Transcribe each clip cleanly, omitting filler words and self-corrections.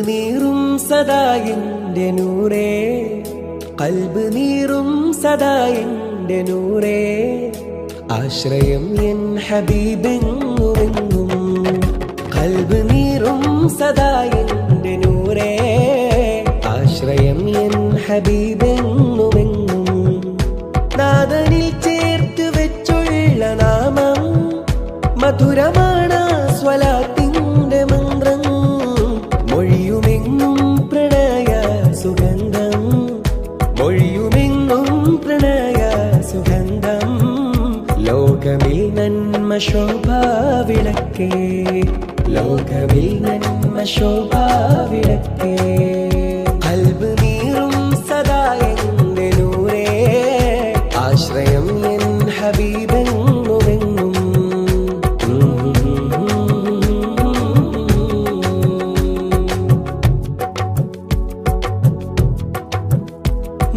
നീറും സദാ എൻ്റെ നൂറേ, കൽബ് നീറും സദാ എൻ്റെ നൂറേ, ആശ്രയം എൻ ഹബീബെങ്ങുമെങ്ങും. കൽബ് നീറും സദാ എൻ്റെ നൂറേ, ആശ്രയം എൻ ഹബീബെങ്ങുമെങ്ങും. നാദനിൽ ചേർത്ത് വെച്ചുള്ള നാമം മധുരമാണ് സ്വലാത്തിൻ്റെ മന്ത്രം. മൊഴിയുമെങ്ങും പ്രണയ സുഗന്ധം, മൊഴിയുമെങ്ങും പ്രണയ സുഗന്ധം. ലോകമിൽ നന്മ ശോഭാവിളക്കേ, ലോകമിൽ നന്മ ശോഭാവിളക്കേ, കൽബ് നീറും സദാ എൻ്റെ നൂറേ, ആശ്രയം എൻ ഹബീബെങ്ങുമെങ്ങും.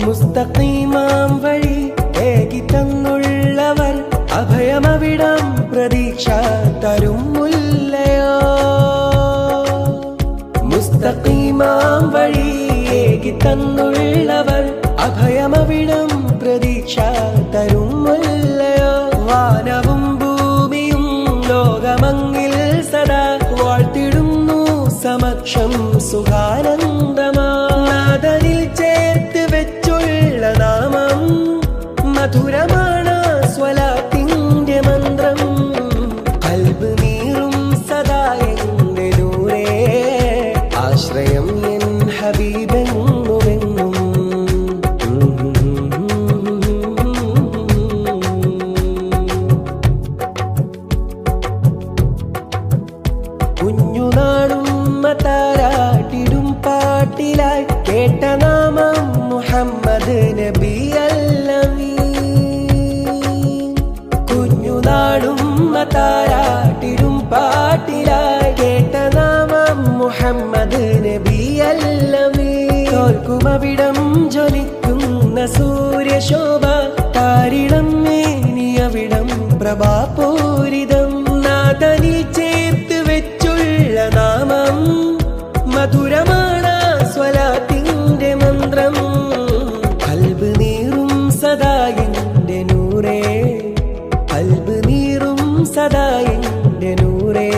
മുസ്തഖീമാം വഴി ഏകി തന്നുള്ളവർ, അഭയമവിടം പ്രതീക്ഷ തരും മുല്ലയോ. മുസ്തഖീമാം വഴി ഏകി തന്നുള്ളവർ, അഭയമവിടം പ്രതീക്ഷ തരും മുല്ലയോ. വാനവും ഭൂമിയും ലോകമങ്ങിൽ സദാ വാഴ്ത്തിടുന്നു സമക്ഷം സുഖാനന്ദമാതനിൽ ചേർത്ത് വെച്ചുള്ള നാമം മധുരമാണ് സ്വലാത്തിൻ്റെ മന്ത്രം. കൽബ് നീറും സദാ എൻ്റെ നൂറേ, ആശ്രയം എൻ ഹബീബെങ്ങുമെങ്ങും. കുഞ്ഞുനാടും താരാട്ടിടും പാട്ടിലായി കേട്ട നാമം മുഹമ്മദ് നബി അല്ലമീൻ. കുഞ്ഞുനാടും താരാട്ടിടും പാട്ടിലായി കേട്ട നാമം മുഹമ്മദ് നബി അല്ലമീൻ. തോൽക്കുമവിടം ജ്വലിക്കുന്ന സൂര്യശോഭ, താരിളം മേനിയവിടം പ്രഭാപൂരിതം. നാദനിൽ ചേർത്ത് വെച്ചുള്ള നാമം മധുരമാണ് സ്വലാത്തിൻ്റെ മന്ത്രം. കൽബ് നീറും സദാ എൻ്റെ നൂറേ, കൽബ് നീറും സദാ എൻ്റെ നൂറേ,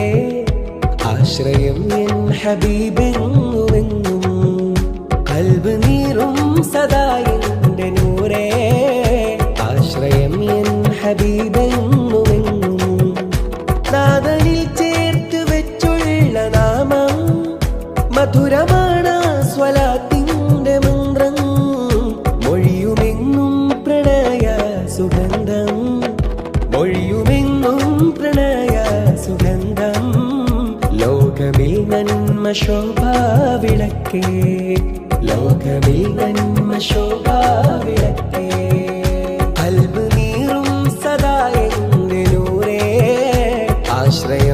ആശ്രയം എൻ ഹബീബെങ്ങുമെങ്ങും. കൽബ് നീറും സദാ എൻ്റെ നൂറേ, ആശ്രയം എൻ ഹബീബെങ്ങുമെങ്ങും. നാദനിൽ ചേർത്ത് വെച്ചുള്ള നാമം മധുരമാണ് സ്വലാത്തിൻ്റെ മന്ത്രം. മൊഴിയുമെങ്ങും പ്രണയ സുഗന്ധം, മൊഴിയുമെങ്ങും പ്രണയ സുഗന്ധം. ലോകമിൽ നന്മ ശോഭാവിളക്കേ, ലോകമിൽ നന്മ ശോഭാവിളക്കേ, കൽബ് നീറും സദാ എൻ്റെ നൂറേ, ആശ്രയം